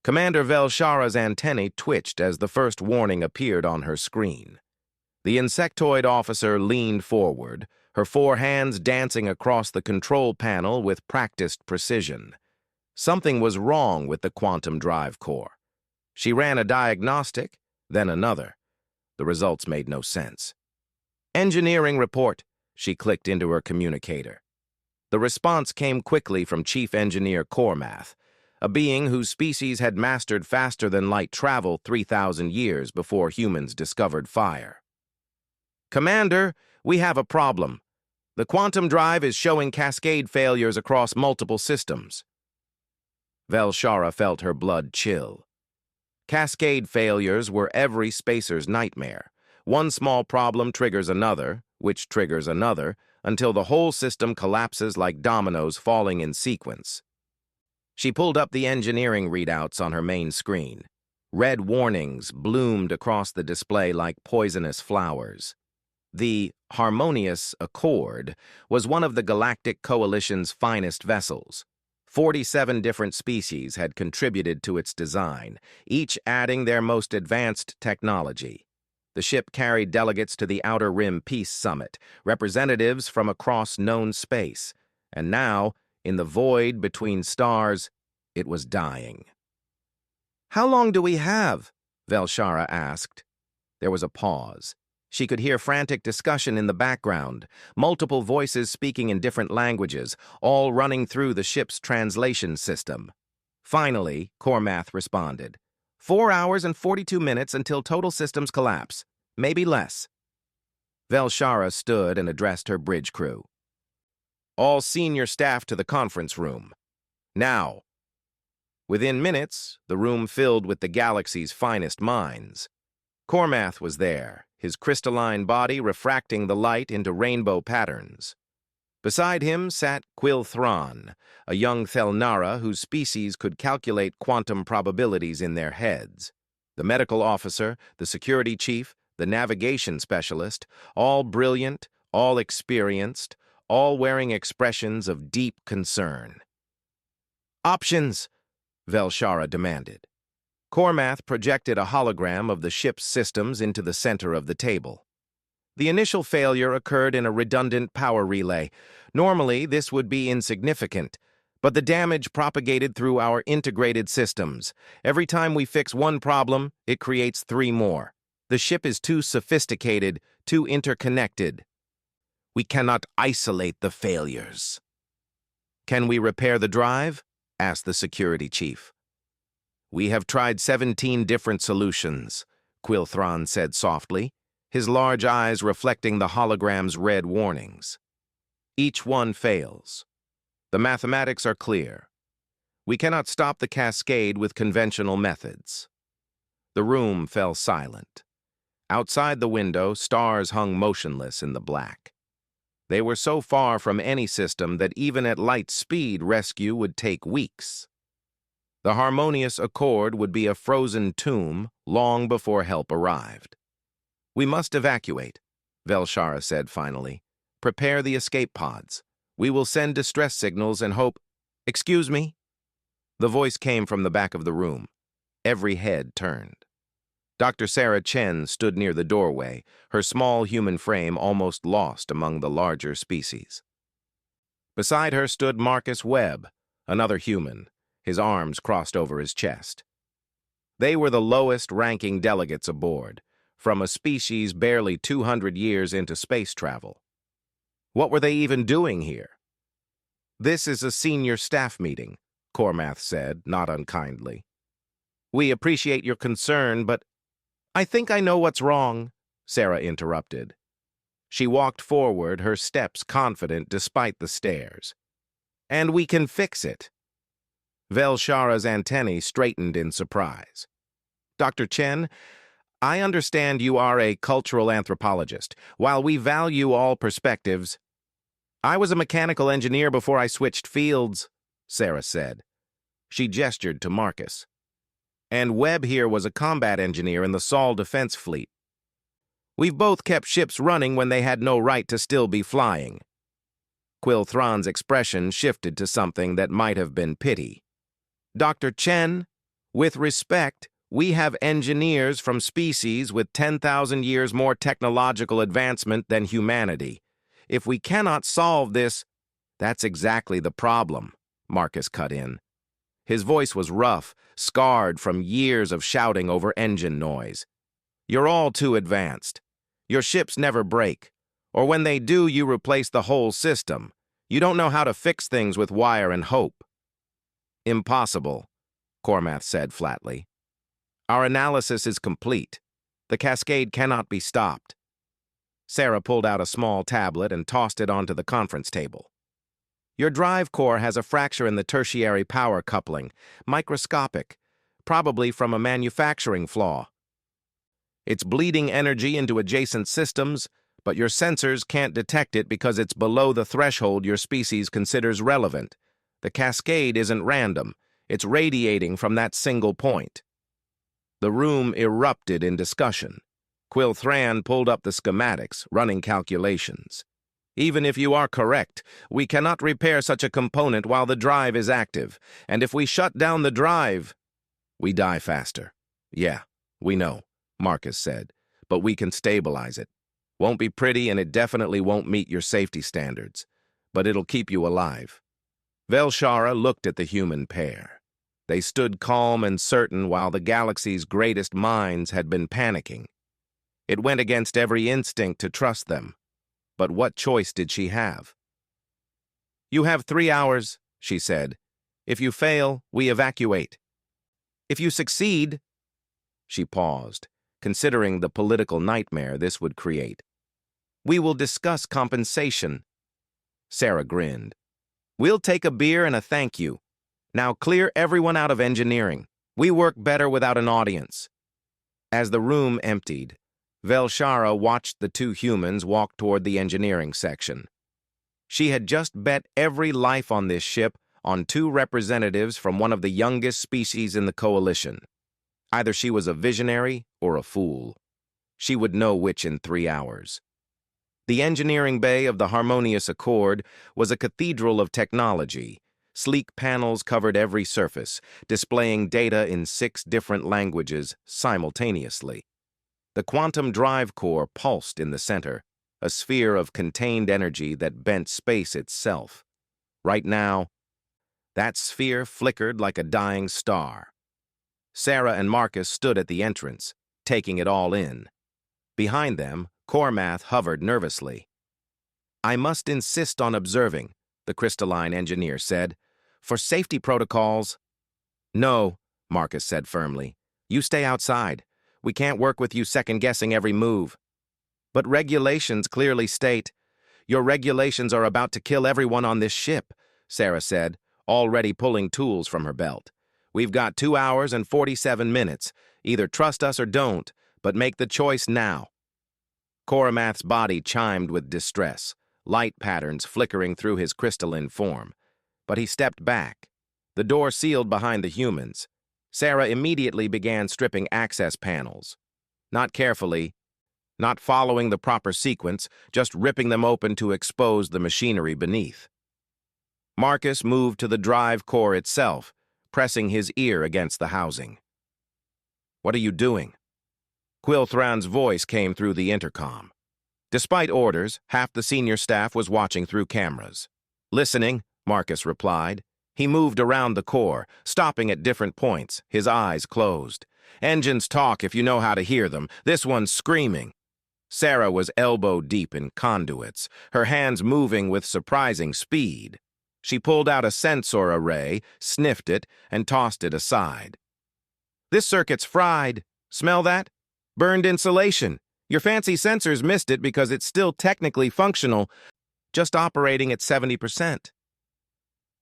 Commander Velshara's antennae twitched as the first warning appeared on her screen. The insectoid officer leaned forward, her four hands dancing across the control panel with practiced precision. Something was wrong with the quantum drive core. She ran a diagnostic, then another. The results made no sense. Engineering report, she clicked into her communicator. The response came quickly from Chief Engineer Cormath, a being whose species had mastered faster-than-light travel 3,000 years before humans discovered fire. Commander, we have a problem. The quantum drive is showing cascade failures across multiple systems. Velshara felt her blood chill. Cascade failures were every spacer's nightmare. One small problem triggers another, which triggers another, until the whole system collapses like dominoes falling in sequence. She pulled up the engineering readouts on her main screen. Red warnings bloomed across the display like poisonous flowers. The Harmonious Accord was one of the Galactic Coalition's finest vessels. 47 different species had contributed to its design, each adding their most advanced technology. The ship carried delegates to the Outer Rim Peace Summit, representatives from across known space, and now, in the void between stars, it was dying. "How long do we have?" Velshara asked. There was a pause. She could hear frantic discussion in the background, multiple voices speaking in different languages, all running through the ship's translation system. Finally, Cormath responded. 4 hours and 42 minutes until total systems collapse. Maybe less. Velshara stood and addressed her bridge crew. "All senior staff to the conference room. Now." Within minutes, the room filled with the galaxy's finest minds. Cormath was there, his crystalline body refracting the light into rainbow patterns. Beside him sat Quil Thran, a young Thelnara whose species could calculate quantum probabilities in their heads. The medical officer, the security chief, the navigation specialist, all brilliant, all experienced, all wearing expressions of deep concern. "Options," Velshara demanded. Cormath projected a hologram of the ship's systems into the center of the table. The initial failure occurred in a redundant power relay. Normally, this would be insignificant, but the damage propagated through our integrated systems. Every time we fix one problem, it creates 3 more. The ship is too sophisticated, too interconnected. We cannot isolate the failures. "Can we repair the drive?" asked the security chief. "We have tried 17 different solutions," Quil Thran said softly, his large eyes reflecting the hologram's red warnings. "Each one fails. The mathematics are clear. We cannot stop the cascade with conventional methods." The room fell silent. Outside the window, stars hung motionless in the black. They were so far from any system that even at light speed rescue would take weeks. The Harmonious Accord would be a frozen tomb long before help arrived. "We must evacuate," Velshara said finally. "Prepare the escape pods. We will send distress signals and hope—" "Excuse me?" The voice came from the back of the room. Every head turned. Dr. Sarah Chen stood near the doorway, her small human frame almost lost among the larger species. Beside her stood Marcus Webb, another human, his arms crossed over his chest. They were the lowest-ranking delegates aboard, from a species barely 200 years into space travel. What were they even doing here? "This is a senior staff meeting," Cormath said, not unkindly. "We appreciate your concern, but—" "I think I know what's wrong," Sarah interrupted. She walked forward, her steps confident despite the stares. "And we can fix it." Velshara's antennae straightened in surprise. "Dr. Chen, I understand you are a cultural anthropologist. While we value all perspectives—" "I was a mechanical engineer before I switched fields," Sarah said. She gestured to Marcus. "And Webb here was a combat engineer in the Sol Defense Fleet. We've both kept ships running when they had no right to still be flying." Quil Thran's expression shifted to something that might have been pity. "Dr. Chen," With respect, we have engineers from species with 10,000 years more technological advancement than humanity. If we cannot solve this, that's exactly the problem, Marcus cut in. His voice was rough, scarred from years of shouting over engine noise. You're all too advanced. Your ships never break. Or when they do, you replace the whole system. You don't know how to fix things with wire and hope. Impossible, Cormath said flatly. Our analysis is complete. The cascade cannot be stopped. Sarah pulled out a small tablet and tossed it onto the conference table. Your drive core has a fracture in the tertiary power coupling, microscopic, probably from a manufacturing flaw. It's bleeding energy into adjacent systems, but your sensors can't detect it because it's below the threshold your species considers relevant. The cascade isn't random. It's radiating from that single point. The room erupted in discussion. Quill Thran pulled up the schematics, running calculations. Even if you are correct, we cannot repair such a component while the drive is active, and if we shut down the drive, we die faster. Yeah, we know, Marcus said, but we can stabilize it. Won't be pretty and it definitely won't meet your safety standards, but it'll keep you alive. Velshara looked at the human pair. They stood calm and certain while the galaxy's greatest minds had been panicking. It went against every instinct to trust them. But what choice did she have? You have 3 hours, she said. If you fail, we evacuate. If you succeed, she paused, considering the political nightmare this would create. We will discuss compensation. Sarah grinned. We'll take a beer and a thank you. Now clear everyone out of engineering. We work better without an audience. As the room emptied, Velshara watched the two humans walk toward the engineering section. She had just bet every life on this ship on 2 representatives from one of the youngest species in the coalition. Either she was a visionary or a fool. She would know which in 3 hours. The engineering bay of the Harmonious Accord was a cathedral of technology. Sleek panels covered every surface, displaying data in 6 different languages simultaneously. The quantum drive core pulsed in the center, a sphere of contained energy that bent space itself. Right now, that sphere flickered like a dying star. Sarah and Marcus stood at the entrance, taking it all in. Behind them, Cormath hovered nervously. I must insist on observing, the crystalline engineer said. For safety protocols. No, Marcus said firmly. You stay outside. We can't work with you second-guessing every move. But regulations clearly state, your regulations are about to kill everyone on this ship, Sarah said, already pulling tools from her belt. We've got 2 hours and 47 minutes. Either trust us or don't, but make the choice now. Cormath's body chimed with distress, light patterns flickering through his crystalline form. But he stepped back. The door sealed behind the humans. Sarah immediately began stripping access panels. Not carefully, not following the proper sequence, just ripping them open to expose the machinery beneath. Marcus moved to the drive core itself, pressing his ear against the housing. What are you doing? Quill Thran's voice came through the intercom. Despite orders, half the senior staff was watching through cameras. Listening, Marcus replied. He moved around the core, stopping at different points, his eyes closed. Engines talk if you know how to hear them. This one's screaming. Sarah was elbow-deep in conduits, her hands moving with surprising speed. She pulled out a sensor array, sniffed it, and tossed it aside. This circuit's fried. Smell that? Burned insulation. Your fancy sensors missed it because it's still technically functional, just operating at 70%.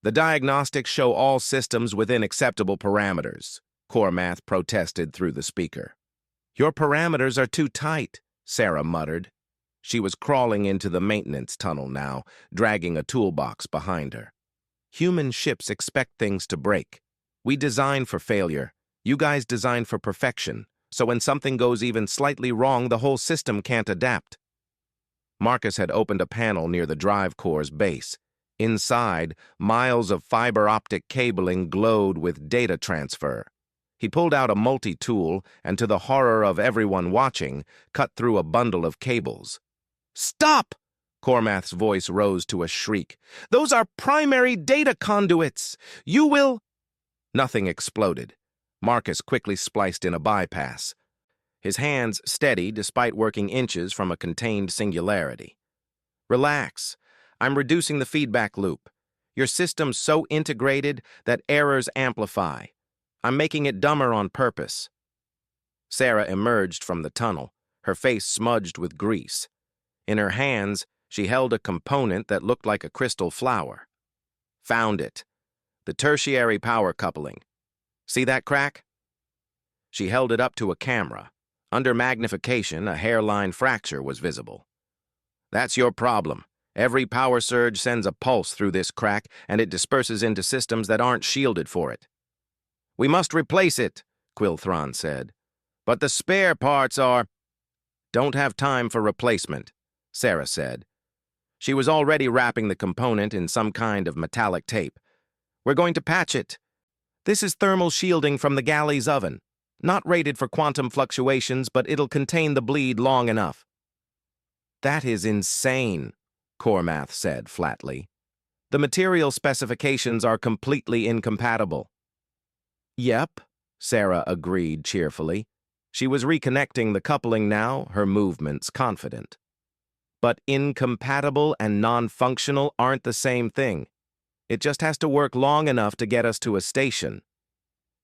The diagnostics show all systems within acceptable parameters, Cormath protested through the speaker. Your parameters are too tight, Sarah muttered. She was crawling into the maintenance tunnel now, dragging a toolbox behind her. Human ships expect things to break. We design for failure. You guys design for perfection. So when something goes even slightly wrong, the whole system can't adapt. Marcus had opened a panel near the drive core's base. Inside, miles of fiber optic cabling glowed with data transfer. He pulled out a multi-tool and, to the horror of everyone watching, cut through a bundle of cables. "Stop!" Cormath's voice rose to a shriek. "Those are primary data conduits! You will—" Nothing exploded. Marcus quickly spliced in a bypass. His hands steady despite working inches from a contained singularity. "Relax. I'm reducing the feedback loop. Your system's so integrated that errors amplify. I'm making it dumber on purpose." Sarah emerged from the tunnel, her face smudged with grease. In her hands, she held a component that looked like a crystal flower. "Found it. The tertiary power coupling. See that crack?" She held it up to a camera. Under magnification, a hairline fracture was visible. "That's your problem. Every power surge sends a pulse through this crack, and it disperses into systems that aren't shielded for it." "We must replace it," Quilthron said. "But the spare parts are—" "Don't have time for replacement," Sarah said. She was already wrapping the component in some kind of metallic tape. "We're going to patch it. This is thermal shielding from the galley's oven. Not rated for quantum fluctuations, but it'll contain the bleed long enough." "That is insane," Cormath said flatly. "The material specifications are completely incompatible." "Yep," Sarah agreed cheerfully. She was reconnecting the coupling now, her movements confident. "But incompatible and non-functional aren't the same thing. It just has to work long enough to get us to a station."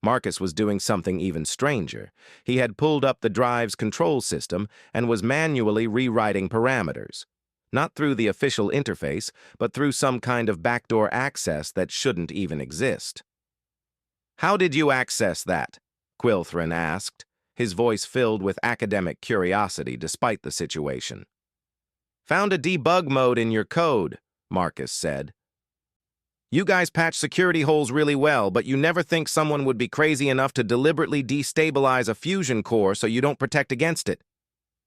Marcus was doing something even stranger. He had pulled up the drive's control system and was manually rewriting parameters. Not through the official interface, but through some kind of backdoor access that shouldn't even exist. "How did you access that?" Quilthron asked, his voice filled with academic curiosity despite the situation. "Found a debug mode in your code," Marcus said. "You guys patch security holes really well, but you never think someone would be crazy enough to deliberately destabilize a fusion core so you don't protect against it."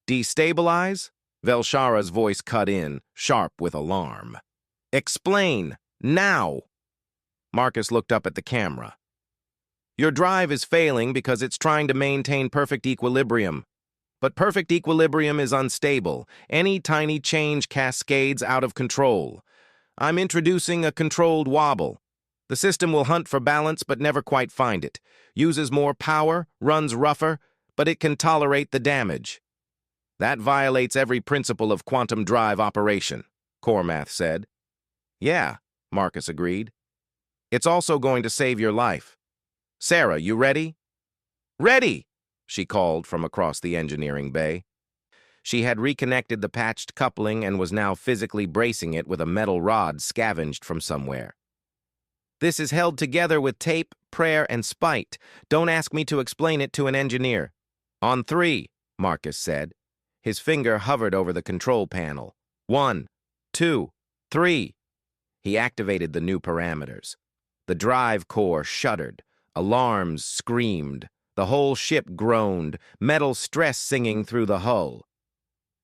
"Destabilize?" Velshara's voice cut in, sharp with alarm. "Explain, now!" Marcus looked up at the camera. "Your drive is failing because it's trying to maintain perfect equilibrium. But perfect equilibrium is unstable. Any tiny change cascades out of control. I'm introducing a controlled wobble. The system will hunt for balance but never quite find it. Uses more power, runs rougher, but it can tolerate the damage." "That violates every principle of quantum drive operation," Cormath said. "Yeah," Marcus agreed. "It's also going to save your life. Sarah, you ready?" "Ready!" she called from across the engineering bay. She had reconnected the patched coupling and was now physically bracing it with a metal rod scavenged from somewhere. "This is held together with tape, prayer, and spite. Don't ask me to explain it to an engineer." "On 3, Marcus said. His finger hovered over the control panel. 1, 2, 3. He activated the new parameters. The drive core shuddered. Alarms screamed. The whole ship groaned, metal stress singing through the hull.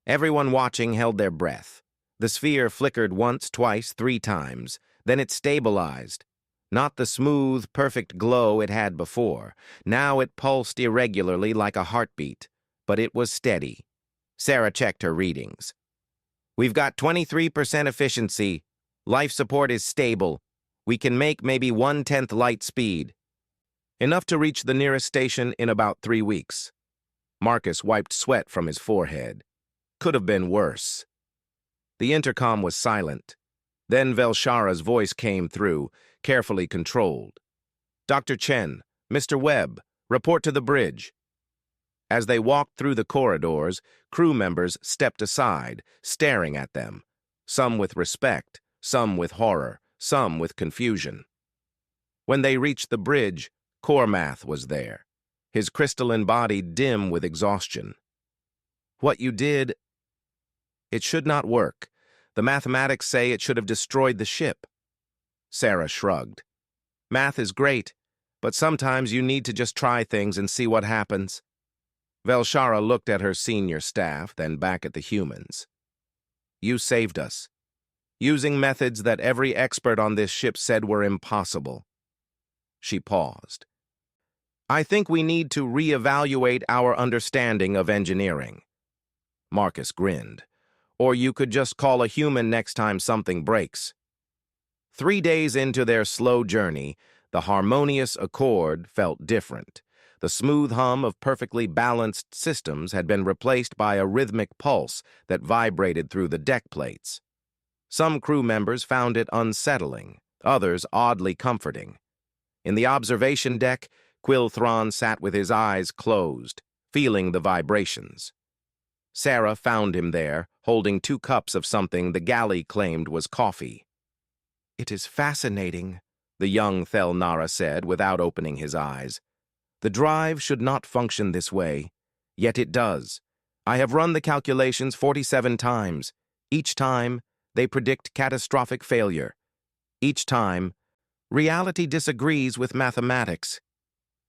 Everyone watching held their breath. The sphere flickered once, twice, 3 times. Then it stabilized. Not the smooth, perfect glow it had before. Now it pulsed irregularly like a heartbeat. But it was steady. Sarah checked her readings. "We've got 23% efficiency. Life support is stable. We can make maybe 1/10 light speed. Enough to reach the nearest station in about 3 weeks." Marcus wiped sweat from his forehead. Could have been worse. The intercom was silent. Then Velshara's voice came through, carefully controlled. "Dr. Chen, Mr. Webb, report to the bridge." As they walked through the corridors, crew members stepped aside, staring at them. Some with respect, some with horror, some with confusion. When they reached the bridge, Cormath was there, his crystalline body dim with exhaustion. "What you did, it should not work. The mathematics say it should have destroyed the ship." Sarah shrugged. "Math is great, but sometimes you need to just try things and see what happens." Velshara looked at her senior staff, then back at the humans. "You saved us, using methods that every expert on this ship said were impossible." She paused. I think we need to reevaluate our understanding of engineering. Marcus grinned. Or you could just call a human next time something breaks. 3 days into their slow journey, the harmonious accord felt different. The smooth hum of perfectly balanced systems had been replaced by a rhythmic pulse that vibrated through the deck plates. Some crew members found it unsettling, others oddly comforting. In the observation deck, Quilthron sat with his eyes closed, feeling the vibrations. Sarah found him there, holding 2 cups of something the galley claimed was coffee. "It is fascinating," the young Thelnara said without opening his eyes. "The drive should not function this way, yet it does. I have run the calculations 47 times. Each time, they predict catastrophic failure. Each time, reality disagrees with mathematics."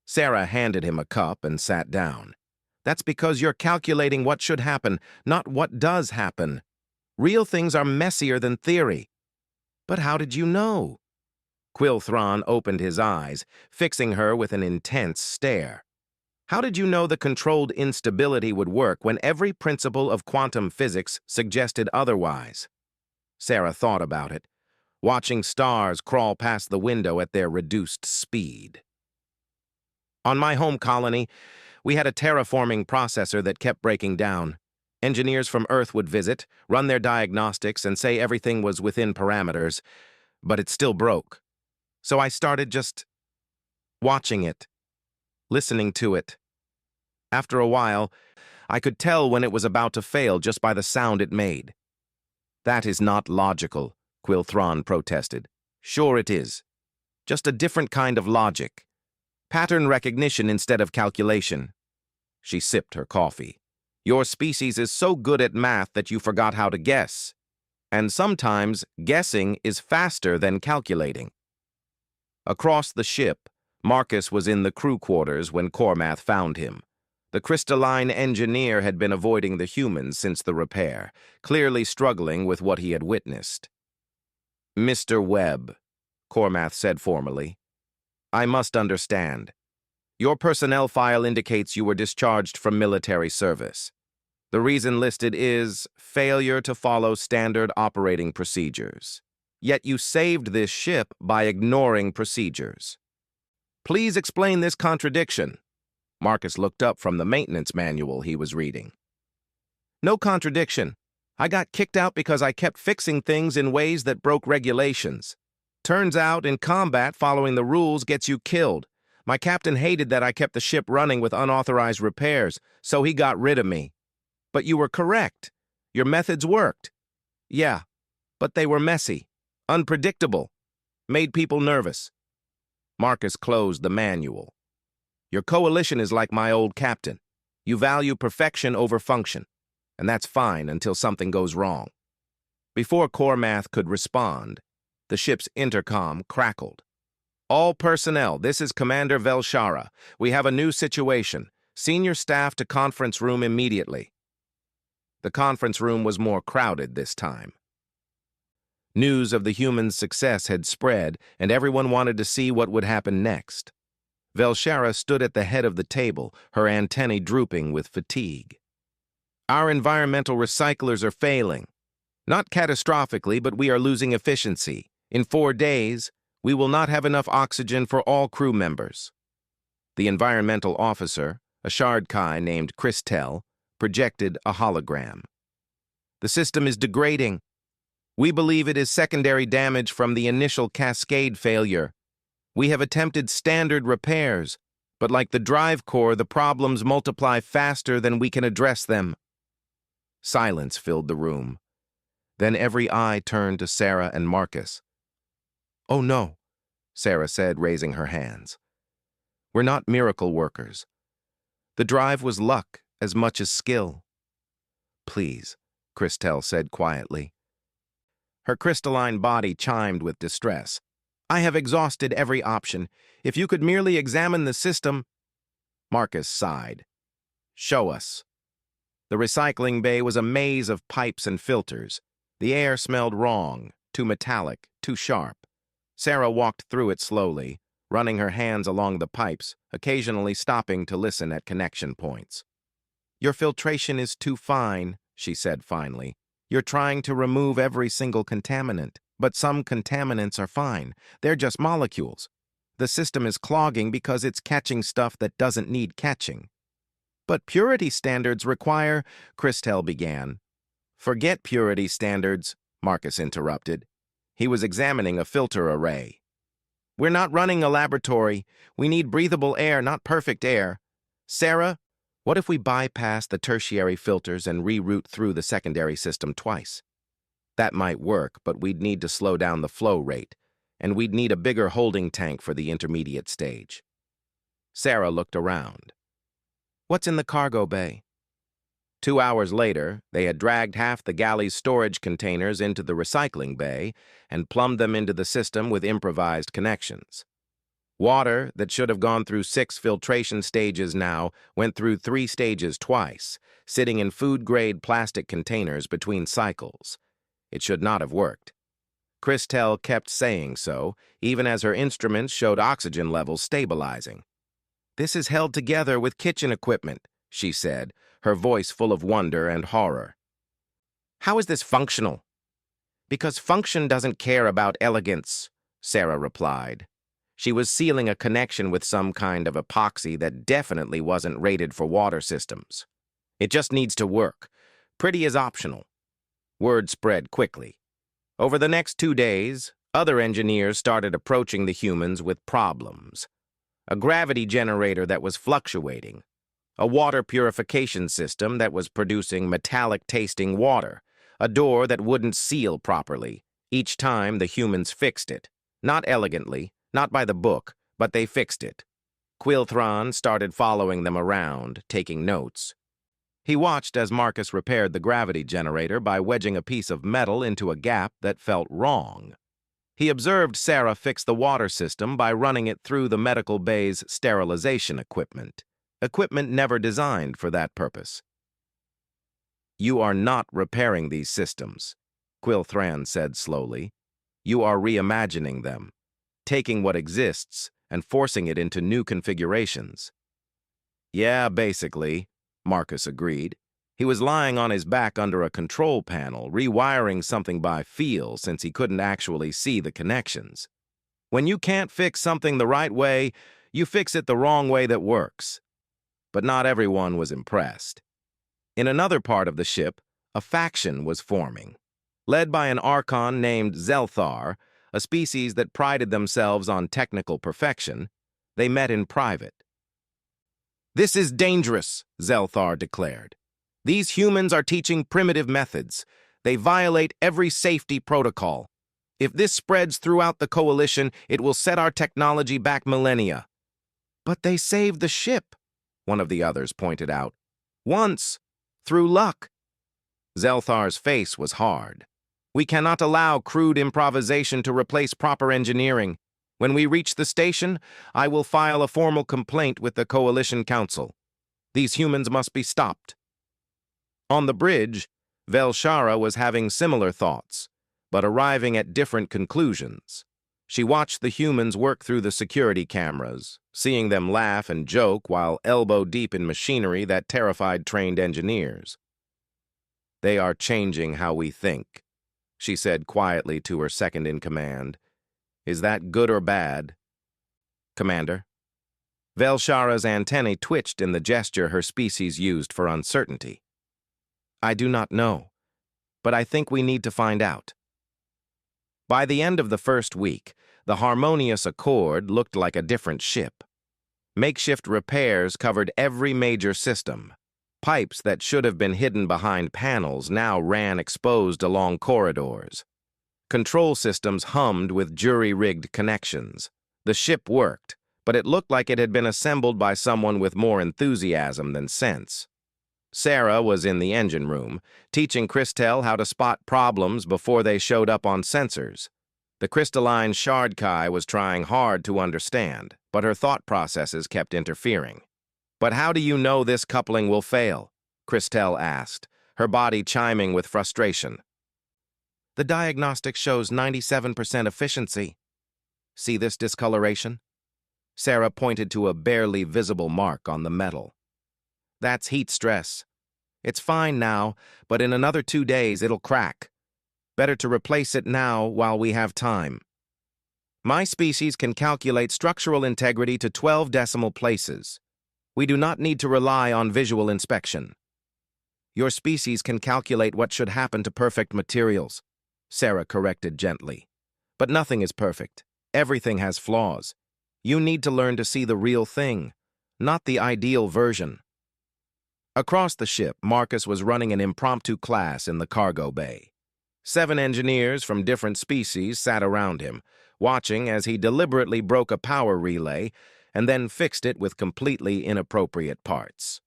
Sarah handed him a cup and sat down. "That's because you're calculating what should happen, not what does happen. Real things are messier than theory." "But how did you know?" Quilthron opened his eyes, fixing her with an intense stare. "How did you know the controlled instability would work when every principle of quantum physics suggested otherwise?" Sarah thought about it, watching stars crawl past the window at their reduced speed. "On my home colony, we had a terraforming processor that kept breaking down. Engineers from Earth would visit, run their diagnostics, and say everything was within parameters, but it still broke. So I started just watching it, listening to it. After a while, I could tell when it was about to fail just by the sound it made." "That is not logical," Quilthron protested. "Sure it is. Just a different kind of logic. Pattern recognition instead of calculation." She sipped her coffee. "Your species is so good at math that you forgot how to guess. And sometimes, guessing is faster than calculating." Across the ship, Marcus was in the crew quarters when Cormath found him. The crystalline engineer had been avoiding the humans since the repair, clearly struggling with what he had witnessed. "Mr. Webb," Cormath said formally, "I must understand. Your personnel file indicates you were discharged from military service. The reason listed is failure to follow standard operating procedures. Yet you saved this ship by ignoring procedures. Please explain this contradiction." Marcus looked up from the maintenance manual he was reading. "No contradiction. I got kicked out because I kept fixing things in ways that broke regulations. Turns out, in combat, following the rules gets you killed. My captain hated that I kept the ship running with unauthorized repairs, so he got rid of me. But you were correct. Your methods worked. Yeah, but they were messy, unpredictable, made people nervous." Marcus closed the manual. "Your coalition is like my old captain. You value perfection over function, and that's fine until something goes wrong." Before Cormath could respond, the ship's intercom crackled. "All personnel, this is Commander Velshara. We have a new situation. Senior staff to conference room immediately." The conference room was more crowded this time. News of the humans' success had spread, and everyone wanted to see what would happen next. Velshara stood at the head of the table, her antennae drooping with fatigue. "Our environmental recyclers are failing. Not catastrophically, but we are losing efficiency. In 4 days, we will not have enough oxygen for all crew members." The environmental officer, a Shardkai named Christel, projected a hologram. "The system is degrading. We believe it is secondary damage from the initial cascade failure. We have attempted standard repairs, but like the drive core, the problems multiply faster than we can address them." Silence filled the room. Then every eye turned to Sarah and Marcus. "Oh no," Sarah said, raising her hands. "We're not miracle workers. The drive was luck as much as skill." "Please," Christel said quietly. Her crystalline body chimed with distress. "I have exhausted every option. If you could merely examine the system—" Marcus sighed. "Show us." The recycling bay was a maze of pipes and filters. The air smelled wrong, too metallic, too sharp. Sarah walked through it slowly, running her hands along the pipes, occasionally stopping to listen at connection points. "Your filtration is too fine," she said finally. "You're trying to remove every single contaminant, but some contaminants are fine. They're just molecules. The system is clogging because it's catching stuff that doesn't need catching." "But purity standards require," Christelle began. "Forget purity standards," Marcus interrupted. He was examining a filter array. "We're not running a laboratory. We need breathable air, not perfect air. Sarah, what if we bypass the tertiary filters and reroute through the secondary system twice? That might work, but we'd need to slow down the flow rate, and we'd need a bigger holding tank for the intermediate stage." Sarah looked around. "What's in the cargo bay?" 2 hours later, they had dragged half the galley's storage containers into the recycling bay and plumbed them into the system with improvised connections. Water that should have gone through 6 filtration stages now went through 3 stages twice, sitting in food-grade plastic containers between cycles. It should not have worked. Christelle kept saying so, even as her instruments showed oxygen levels stabilizing. "This is held together with kitchen equipment," she said, her voice full of wonder and horror. "How is this functional?" "Because function doesn't care about elegance," Sarah replied. She was sealing a connection with some kind of epoxy that definitely wasn't rated for water systems. "It just needs to work. Pretty is optional." Word spread quickly. Over the next 2 days, other engineers started approaching the humans with problems. A gravity generator that was fluctuating, a water purification system that was producing metallic-tasting water, a door that wouldn't seal properly. Each time the humans fixed it. Not elegantly, not by the book, but they fixed it. Quilthron started following them around, taking notes. He watched as Marcus repaired the gravity generator by wedging a piece of metal into a gap that felt wrong. He observed Sarah fix the water system by running it through the medical bay's sterilization equipment. Equipment never designed for that purpose. "You are not repairing these systems," Quilthran said slowly. "You are reimagining them, taking what exists and forcing it into new configurations." "Yeah, basically," Marcus agreed. He was lying on his back under a control panel, rewiring something by feel since he couldn't actually see the connections. When you can't fix something the right way, you fix it the wrong way that works. But not everyone was impressed. In another part of the ship, a faction was forming. Led by an Archon named Zelthar, a species that prided themselves on technical perfection, they met in private. "This is dangerous," Zelthar declared. "These humans are teaching primitive methods. They violate every safety protocol. If this spreads throughout the coalition, it will set our technology back millennia." "But they saved the ship," one of the others pointed out. "Once, through luck." Zelthar's face was hard. "We cannot allow crude improvisation to replace proper engineering. When we reach the station, I will file a formal complaint with the Coalition Council. These humans must be stopped." On the bridge, Velshara was having similar thoughts, but arriving at different conclusions. She watched the humans work through the security cameras, seeing them laugh and joke while elbow-deep in machinery that terrified trained engineers. "They are changing how we think," she said quietly to her second-in-command. "Is that good or bad?" "Commander?" Velshara's antennae twitched in the gesture her species used for uncertainty. "I do not know, but I think we need to find out." By the end of the first week, the Harmonious Accord looked like a different ship. Makeshift repairs covered every major system. Pipes that should have been hidden behind panels now ran exposed along corridors. Control systems hummed with jury-rigged connections. The ship worked, but it looked like it had been assembled by someone with more enthusiasm than sense. Sarah was in the engine room, teaching Christelle how to spot problems before they showed up on sensors. The crystalline Shardkai was trying hard to understand, but her thought processes kept interfering. "But how do you know this coupling will fail?" Christelle asked, her body chiming with frustration. "The diagnostic shows 97% efficiency. See this discoloration? Sarah pointed to a barely visible mark on the metal. That's heat stress. It's fine now, but in another 2 days it'll crack. Better to replace it now while we have time. My species can calculate structural integrity to 12 decimal places. We do not need to rely on visual inspection. Your species can calculate what should happen to perfect materials, Sarah corrected gently. But nothing is perfect. Everything has flaws. You need to learn to see the real thing, not the ideal version. Across the ship, Marcus was running an impromptu class in the cargo bay. 7 engineers from different species sat around him, watching as he deliberately broke a power relay and then fixed it with completely inappropriate parts.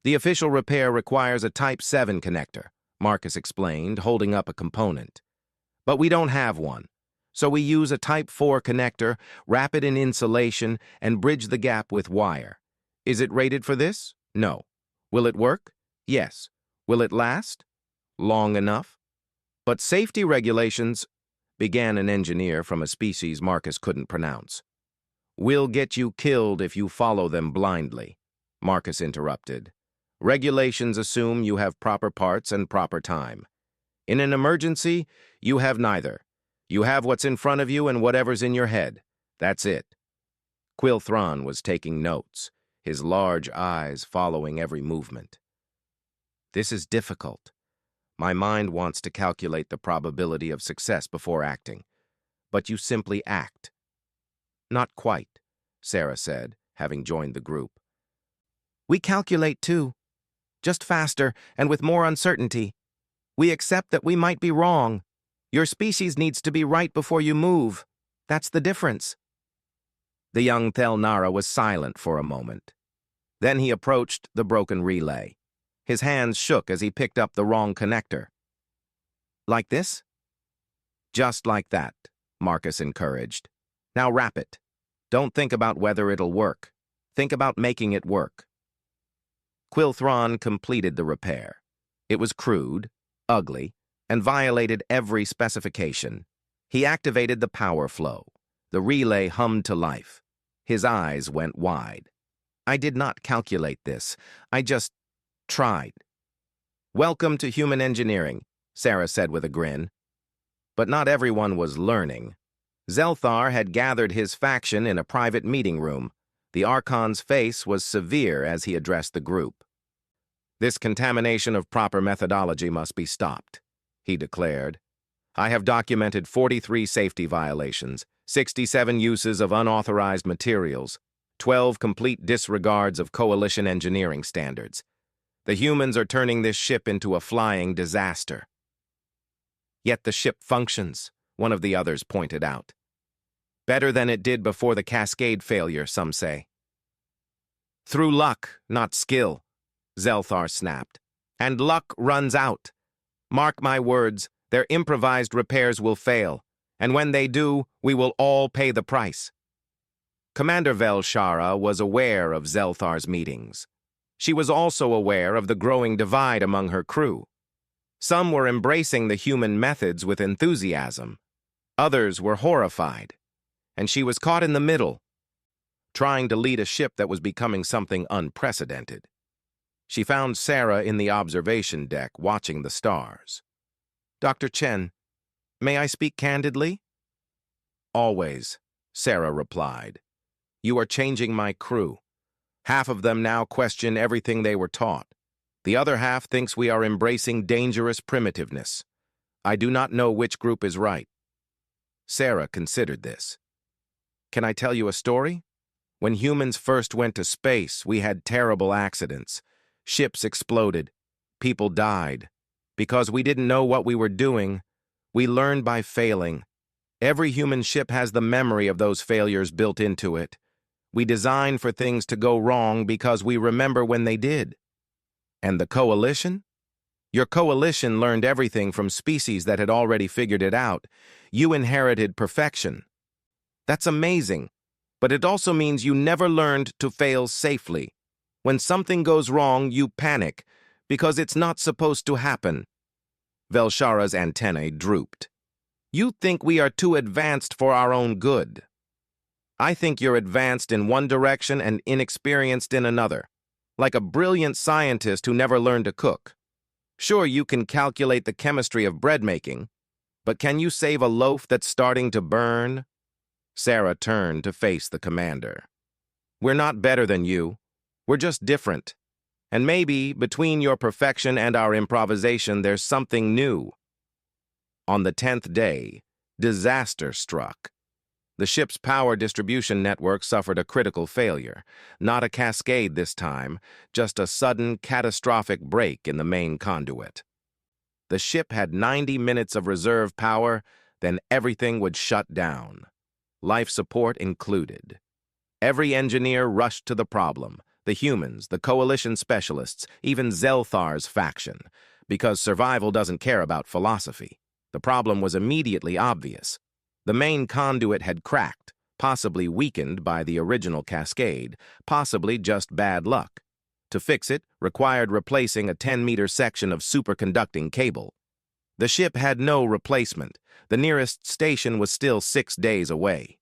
The official repair requires a Type 7 connector, Marcus explained, holding up a component. But we don't have one, so we use a Type 4 connector, wrap it in insulation, and bridge the gap with wire. Is it rated for this? No. Will it work? Yes. Will it last? Long enough? But safety regulations, began an engineer from a species Marcus couldn't pronounce. Will get you killed if you follow them blindly, Marcus interrupted. Regulations assume you have proper parts and proper time. In an emergency, you have neither. You have what's in front of you and whatever's in your head. That's it. Quilthron was taking notes, his large eyes following every movement. This is difficult. My mind wants to calculate the probability of success before acting, but you simply act. Not quite, Sarah said, having joined the group. We calculate too, just faster and with more uncertainty. We accept that we might be wrong. Your species needs to be right before you move. That's the difference. The young Thelnara was silent for a moment. Then he approached the broken relay. His hands shook as he picked up the wrong connector. Like this? Just like that, Marcus encouraged. Now wrap it. Don't think about whether it'll work. Think about making it work. Quilthron completed the repair. It was crude, ugly, and violated every specification. He activated the power flow. The relay hummed to life. His eyes went wide. I did not calculate this. I just tried. Welcome to human engineering, Sarah said with a grin. But not everyone was learning. Zelthar had gathered his faction in a private meeting room. The Archon's face was severe as he addressed the group. This contamination of proper methodology must be stopped, he declared. I have documented 43 safety violations, 67 uses of unauthorized materials, 12 complete disregards of coalition engineering standards. The humans are turning this ship into a flying disaster. Yet the ship functions, one of the others pointed out. Better than it did before the Cascade failure, some say. Through luck, not skill, Zelthar snapped. And luck runs out. Mark my words, their improvised repairs will fail, and when they do, we will all pay the price. Commander Velshara was aware of Zelthar's meetings. She was also aware of the growing divide among her crew. Some were embracing the human methods with enthusiasm. Others were horrified. And she was caught in the middle, trying to lead a ship that was becoming something unprecedented. She found Sarah in the observation deck watching the stars. Dr. Chen, may I speak candidly? Always, Sarah replied. You are changing my crew. Half of them now question everything they were taught. The other half thinks we are embracing dangerous primitiveness. I do not know which group is right. Sarah considered this. Can I tell you a story? When humans first went to space, we had terrible accidents. Ships exploded. People died. Because we didn't know what we were doing, we learned by failing. Every human ship has the memory of those failures built into it. We design for things to go wrong because we remember when they did. And the coalition? Your coalition learned everything from species that had already figured it out. You inherited perfection. That's amazing, but it also means you never learned to fail safely. When something goes wrong, you panic, because it's not supposed to happen. Velshara's antennae drooped. You think we are too advanced for our own good. I think you're advanced in one direction and inexperienced in another, like a brilliant scientist who never learned to cook. Sure, you can calculate the chemistry of bread making, but can you save a loaf that's starting to burn? Sarah turned to face the commander. We're not better than you. We're just different. And maybe, between your perfection and our improvisation, there's something new. On the 10th day, disaster struck. The ship's power distribution network suffered a critical failure. Not a cascade this time, just a sudden, catastrophic break in the main conduit. The ship had 90 minutes of reserve power, then everything would shut down. Life support included. Every engineer rushed to the problem, the humans, the coalition specialists, even Zelthar's faction, because survival doesn't care about philosophy. The problem was immediately obvious. The main conduit had cracked, possibly weakened by the original cascade, possibly just bad luck. To fix it required replacing a 10-meter section of superconducting cable. The ship had no replacement. The nearest station was still 6 days away.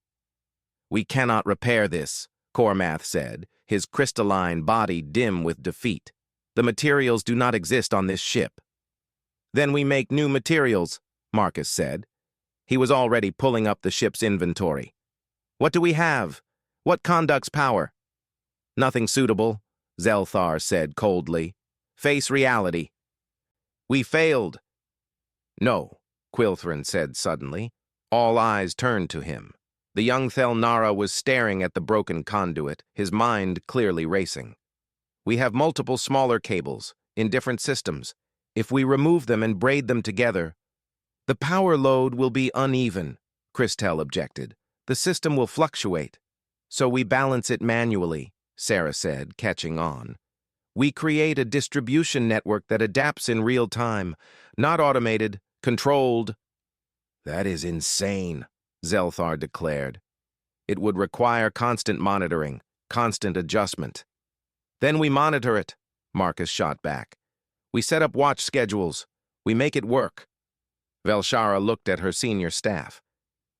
We cannot repair this, Cormath said, his crystalline body dim with defeat. The materials do not exist on this ship. Then we make new materials, Marcus said. He was already pulling up the ship's inventory. What do we have? What conducts power? Nothing suitable, Zelthar said coldly. Face reality. We failed. No, Quilthrin said suddenly. All eyes turned to him. The young Thelnara was staring at the broken conduit, his mind clearly racing. We have multiple smaller cables, in different systems. If we remove them and braid them together, the power load will be uneven, Christel objected. The system will fluctuate. So we balance it manually, Sarah said, catching on. We create a distribution network that adapts in real time, not automated, controlled. That is insane, Zelthar declared. It would require constant monitoring, constant adjustment. Then we monitor it, Marcus shot back. We set up watch schedules. We make it work. Velshara looked at her senior staff.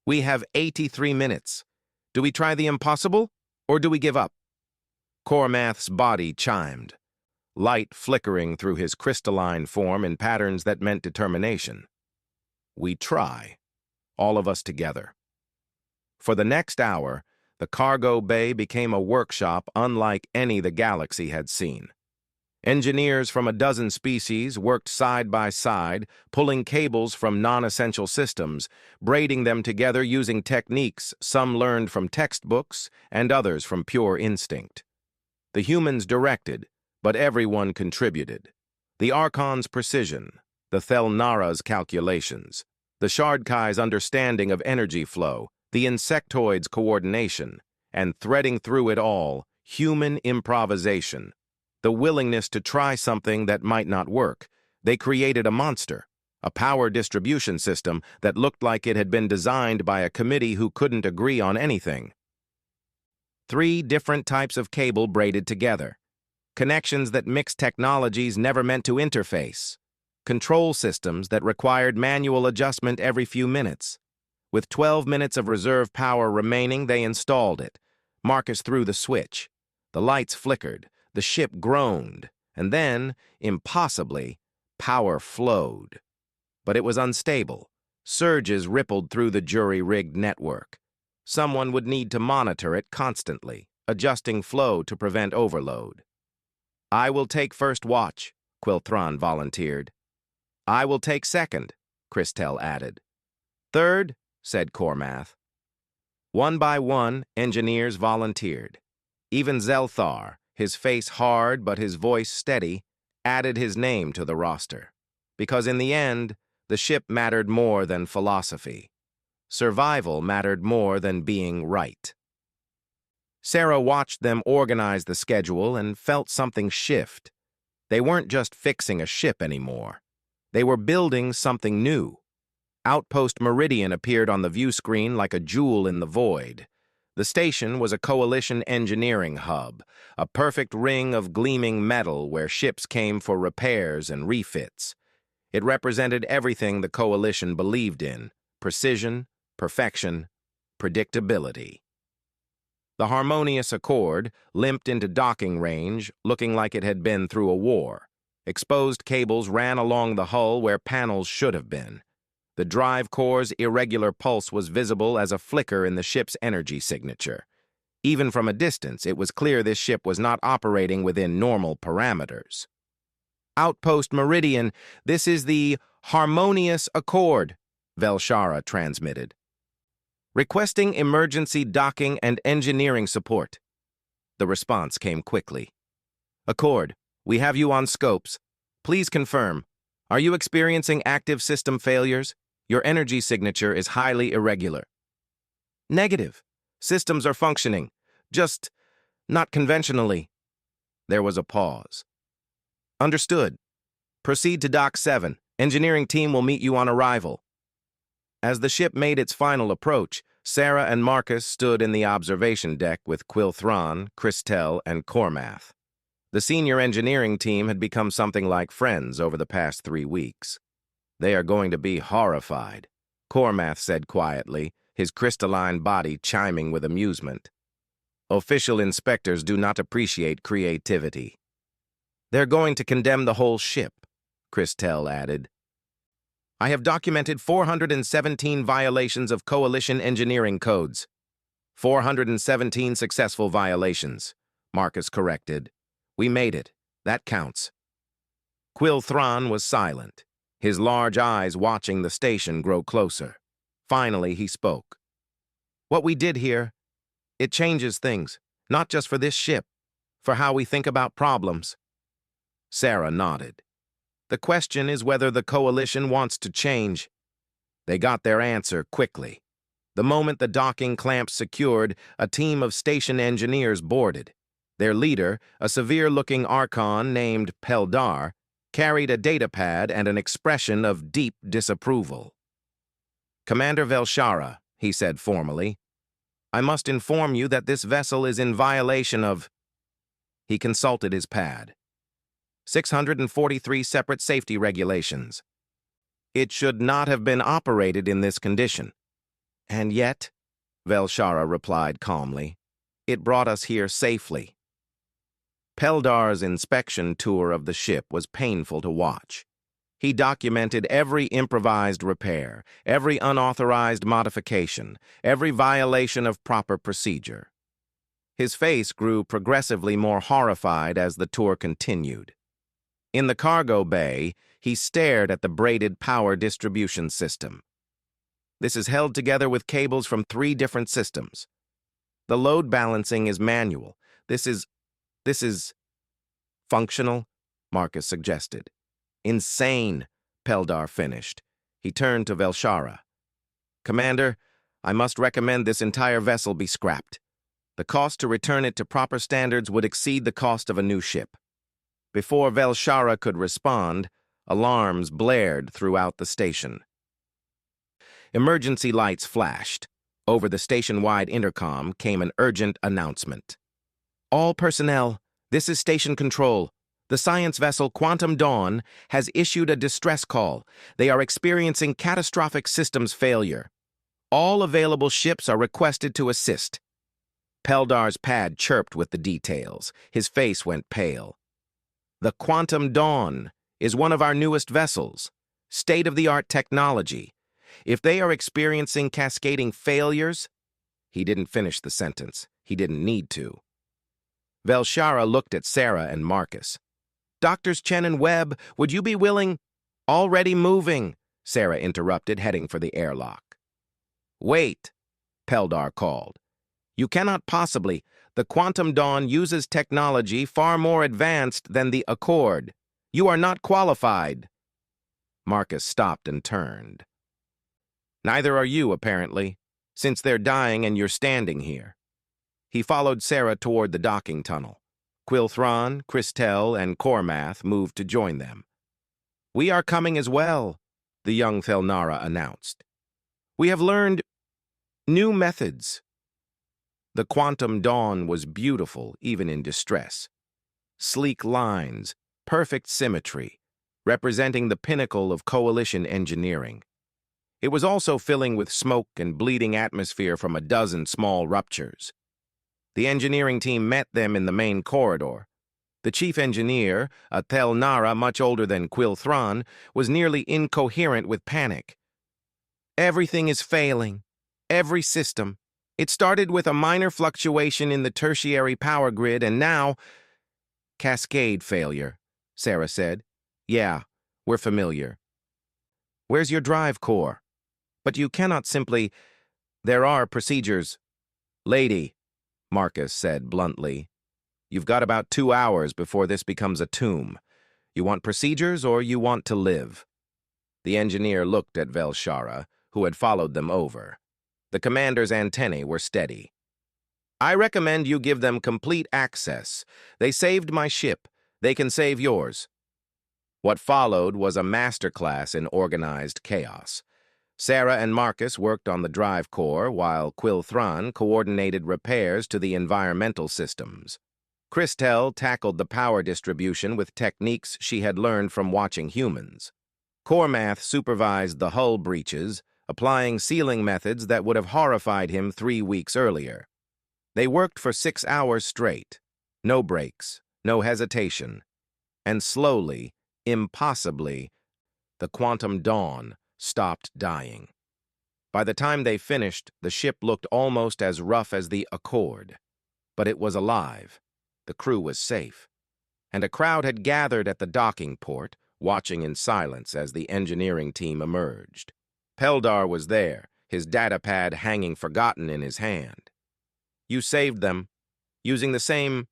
We have 83 minutes. Do we try the impossible, or do we give up? Cormath's body chimed, light flickering through his crystalline form in patterns that meant determination. We try, all of us together. For the next hour, the cargo bay became a workshop unlike any the galaxy had seen. Engineers from a dozen species worked side by side, pulling cables from non-essential systems, braiding them together using techniques some learned from textbooks and others from pure instinct. The humans directed, but everyone contributed. The Archon's precision, the Thelnara's calculations, the Shardkai's understanding of energy flow, the insectoid's coordination, and threading through it all, human improvisation. The willingness to try something that might not work. They created a monster, a power distribution system that looked like it had been designed by a committee who couldn't agree on anything. 3 different types of cable braided together. Connections that mixed technologies never meant to interface. Control systems that required manual adjustment every few minutes. With 12 minutes of reserve power remaining, they installed it. Marcus threw the switch. The lights flickered. The ship groaned, and then, impossibly, power flowed. But it was unstable. Surges rippled through the jury-rigged network. Someone would need to monitor it constantly, adjusting flow to prevent overload. I will take first watch, Quilthron volunteered. I will take second, Christel added. Third, said Cormath. One by one, engineers volunteered. Even Zelthar, his face hard but his voice steady, added his name to the roster. Because in the end, the ship mattered more than philosophy. Survival mattered more than being right. Sarah watched them organize the schedule and felt something shift. They weren't just fixing a ship anymore. They were building something new. Outpost Meridian appeared on the view screen like a jewel in the void. The station was a coalition engineering hub, a perfect ring of gleaming metal where ships came for repairs and refits. It represented everything the coalition believed in: precision, perfection, predictability. The harmonious Accord limped into docking range, looking like it had been through a war. Exposed cables ran along the hull where panels should have been. The drive core's irregular pulse was visible as a flicker in the ship's energy signature. Even from a distance, it was clear this ship was not operating within normal parameters. Outpost Meridian, this is the Harmonious Accord, Velshara transmitted. Requesting emergency docking and engineering support. The response came quickly. Accord, we have you on scopes. Please confirm. Are you experiencing active system failures? Your energy signature is highly irregular. Negative. Systems are functioning. Just not conventionally. There was a pause. Understood. Proceed to Dock 7. Engineering team will meet you on arrival. As the ship made its final approach, Sarah and Marcus stood in the observation deck with Quilthron, Christelle, and Cormath. The senior engineering team had become something like friends over the past 3 weeks. They are going to be horrified, Cormath said quietly, his crystalline body chiming with amusement. Official inspectors do not appreciate creativity. They're going to condemn the whole ship, Christelle added. I have documented 417 violations of Coalition engineering codes. 417 successful violations, Marcus corrected. We made it. That counts. Quilthron was silent, his large eyes watching the station grow closer. Finally, he spoke. What we did here, it changes things, not just for this ship, for how we think about problems. Sarah nodded. The question is whether the Coalition wants to change. They got their answer quickly. The moment the docking clamps secured, a team of station engineers boarded. Their leader, a severe-looking Archon named Peldar, carried a datapad and an expression of deep disapproval. Commander Velshara, he said formally, I must inform you that this vessel is in violation of... He consulted his pad. 643 separate safety regulations. It should not have been operated in this condition. And yet, Velshara replied calmly, it brought us here safely. Peldar's inspection tour of the ship was painful to watch. He documented every improvised repair, every unauthorized modification, every violation of proper procedure. His face grew progressively more horrified as the tour continued. In the cargo bay, he stared at the braided power distribution system. This is held together with cables from 3 different systems. The load balancing is manual. This is functional, Marcus suggested. Insane, Peldar finished. He turned to Velshara. Commander, I must recommend this entire vessel be scrapped. The cost to return it to proper standards would exceed the cost of a new ship. Before Velshara could respond, alarms blared throughout the station. Emergency lights flashed. Over the station-wide intercom came an urgent announcement. All personnel, this is Station Control. The science vessel Quantum Dawn has issued a distress call. They are experiencing catastrophic systems failure. All available ships are requested to assist. Peldar's pad chirped with the details. His face went pale. The Quantum Dawn is one of our newest vessels. State-of-the-art technology. If they are experiencing cascading failures... He didn't finish the sentence. He didn't need to. Velshara looked at Sarah and Marcus. Doctors Chen and Webb, would you be willing... Already moving, Sarah interrupted, heading for the airlock. Wait, Peldar called. You cannot possibly. The Quantum Dawn uses technology far more advanced than the Accord. You are not qualified. Marcus stopped and turned. Neither are you, apparently, since they're dying and you're standing here. He followed Sarah toward the docking tunnel. Quilthron, Christelle, and Cormath moved to join them. We are coming as well, the young Thelnara announced. We have learned new methods. The Quantum Dawn was beautiful, even in distress. Sleek lines, perfect symmetry, representing the pinnacle of Coalition engineering. It was also filling with smoke and bleeding atmosphere from a dozen small ruptures. The engineering team met them in the main corridor. The chief engineer, a Telnara much older than Quilthron, was nearly incoherent with panic. Everything is failing. Every system. It started with a minor fluctuation in the tertiary power grid, and now... Cascade failure, Sarah said. Yeah, we're familiar. Where's your drive core? But you cannot simply... There are procedures. Lady, Marcus said bluntly, you've got about 2 hours before this becomes a tomb. You want procedures or you want to live? The engineer looked at Velshara, who had followed them over. The commander's antennae were steady. I recommend you give them complete access. They saved my ship. They can save yours. What followed was a masterclass in organized chaos. Sarah and Marcus worked on the drive core, while Quilthron coordinated repairs to the environmental systems. Christel tackled the power distribution with techniques she had learned from watching humans. Cormath supervised the hull breaches, applying sealing methods that would have horrified him 3 weeks earlier. They worked for 6 hours straight. No breaks, no hesitation. And slowly, impossibly, the quantum dawn stopped dying. By the time they finished, the ship looked almost as rough as the Accord. But it was alive. The crew was safe. And a crowd had gathered at the docking port, watching in silence as the engineering team emerged. Peldar was there, his datapad hanging forgotten in his hand. You saved them, using the same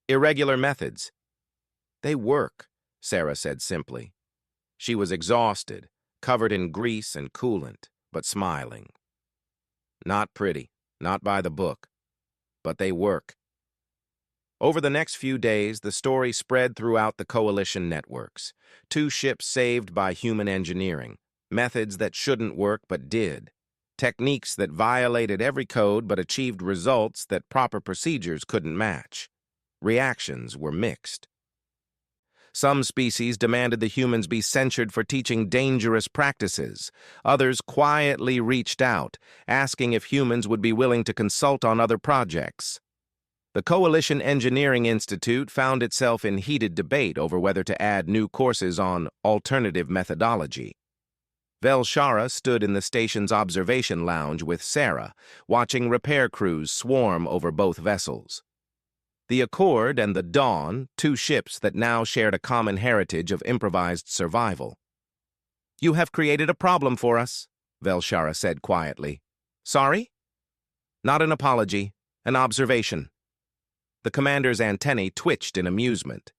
irregular methods. They work, Sarah said simply. She was exhausted, covered in grease and coolant, but smiling. Not pretty, not by the book, but they work. Over the next few days, the story spread throughout the Coalition networks. 2 ships saved by human engineering, methods that shouldn't work but did, techniques that violated every code but achieved results that proper procedures couldn't match. Reactions were mixed. Some species demanded the humans be censured for teaching dangerous practices. Others quietly reached out, asking if humans would be willing to consult on other projects. The Coalition Engineering Institute found itself in heated debate over whether to add new courses on alternative methodology. Velshara stood in the station's observation lounge with Sarah, watching repair crews swarm over both vessels. The Accord and the Dawn, 2 ships that now shared a common heritage of improvised survival. You have created a problem for us, Velshara said quietly. Sorry? Not an apology, an observation. The commander's antennae twitched in amusement.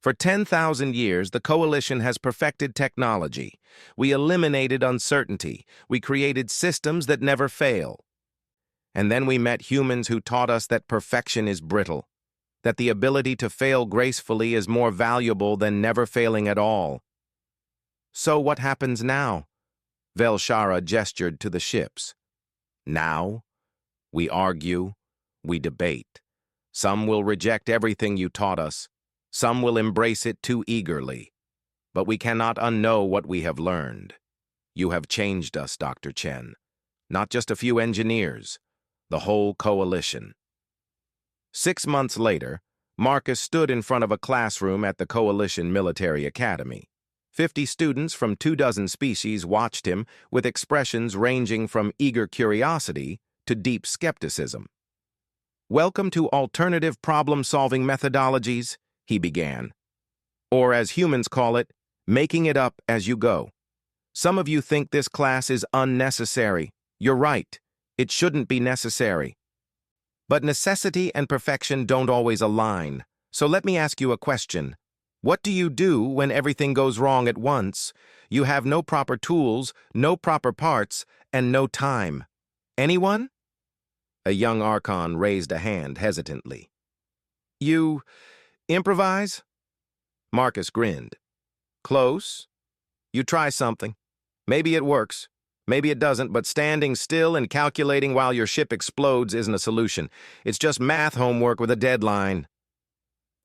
For 10,000 years, the Coalition has perfected technology. We eliminated uncertainty. We created systems that never fail. And then we met humans who taught us that perfection is brittle, that the ability to fail gracefully is more valuable than never failing at all. So what happens now? Velshara gestured to the ships. Now? We argue, we debate. Some will reject everything you taught us. Some will embrace it too eagerly. But we cannot unknow what we have learned. You have changed us, Dr. Chen. Not just a few engineers, the whole Coalition. 6 months later, Marcus stood in front of a classroom at the Coalition Military Academy. 50 students from 24 species watched him with expressions ranging from eager curiosity to deep skepticism. Welcome to alternative problem-solving methodologies, he began. Or as humans call it, making it up as you go. Some of you think this class is unnecessary. You're right. It shouldn't be necessary. But necessity and perfection don't always align. So let me ask you a question. What do you do when everything goes wrong at once? You have no proper tools, no proper parts, and no time. Anyone? A young Archon raised a hand hesitantly. You improvise? Marcus grinned. Close. You try something. Maybe it works. Maybe it doesn't, but standing still and calculating while your ship explodes isn't a solution. It's just math homework with a deadline.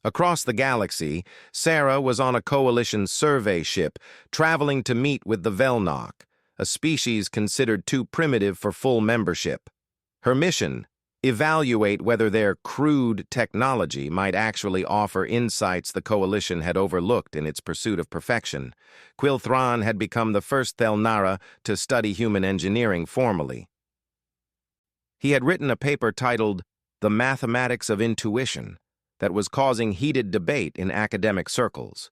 Across the galaxy, Sarah was on a Coalition survey ship, traveling to meet with the Velnok, a species considered too primitive for full membership. Her mission, evaluate whether their crude technology might actually offer insights the Coalition had overlooked in its pursuit of perfection. Quilthran had become the first Thelnara to study human engineering formally. He had written a paper titled The Mathematics of Intuition that was causing heated debate in academic circles.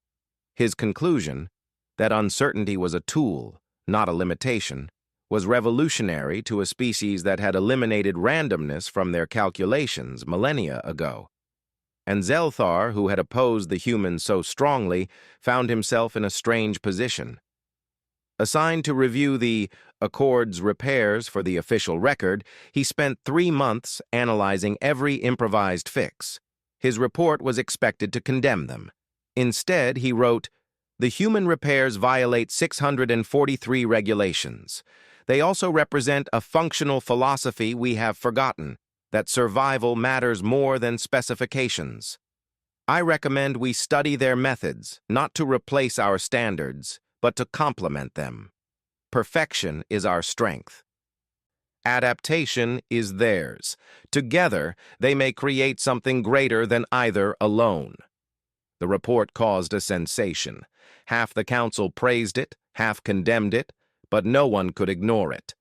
His conclusion, that uncertainty was a tool, not a limitation, was revolutionary to a species that had eliminated randomness from their calculations millennia ago. And Zelthar, who had opposed the humans so strongly, found himself in a strange position. Assigned to review the Accord's repairs for the official record, he spent 3 months analyzing every improvised fix. His report was expected to condemn them. Instead, he wrote, "The human repairs violate 643 regulations. They also represent a functional philosophy we have forgotten, that survival matters more than specifications. I recommend we study their methods, not to replace our standards, but to complement them. Perfection is our strength. Adaptation is theirs. Together, they may create something greater than either alone." The report caused a sensation. Half the council praised it, half condemned it, but no one could ignore it.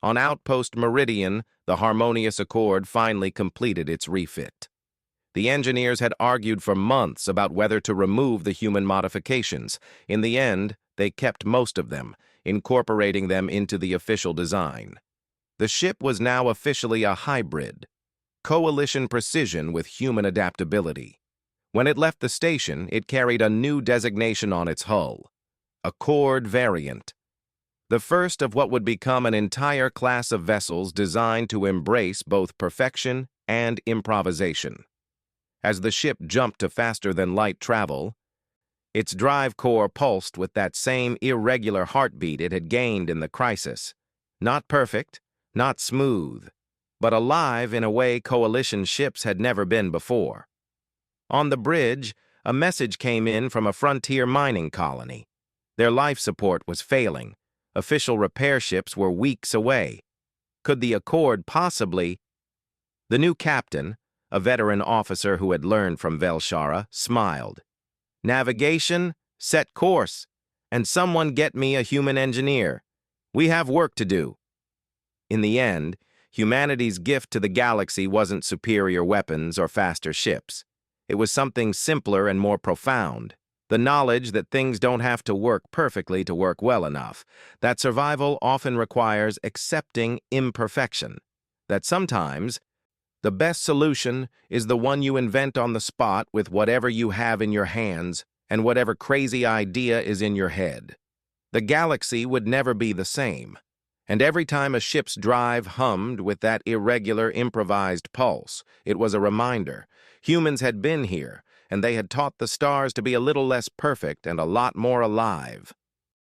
On Outpost Meridian, the harmonious Accord finally completed its refit. The engineers had argued for months about whether to remove the human modifications. In the end, they kept most of them, incorporating them into the official design. The ship was now officially a hybrid, Coalition precision with human adaptability. When it left the station, it carried a new designation on its hull, Accord Variant, the first of what would become an entire class of vessels designed to embrace both perfection and improvisation. As the ship jumped to faster-than-light travel, its drive core pulsed with that same irregular heartbeat it had gained in the crisis. Not perfect, not smooth, but alive in a way Coalition ships had never been before. On the bridge, a message came in from a frontier mining colony. Their life support was failing. Official repair ships were weeks away. Could the Accord possibly... The new captain, a veteran officer who had learned from Velshara, smiled. "Navigation, set course, and someone get me a human engineer. We have work to do." In the end, humanity's gift to the galaxy wasn't superior weapons or faster ships. It was something simpler and more profound. The knowledge that things don't have to work perfectly to work well enough, that survival often requires accepting imperfection, that sometimes the best solution is the one you invent on the spot with whatever you have in your hands and whatever crazy idea is in your head. The galaxy would never be the same, and every time a ship's drive hummed with that irregular, improvised pulse, it was a reminder. Humans had been here, and they had taught the stars to be a little less perfect and a lot more alive.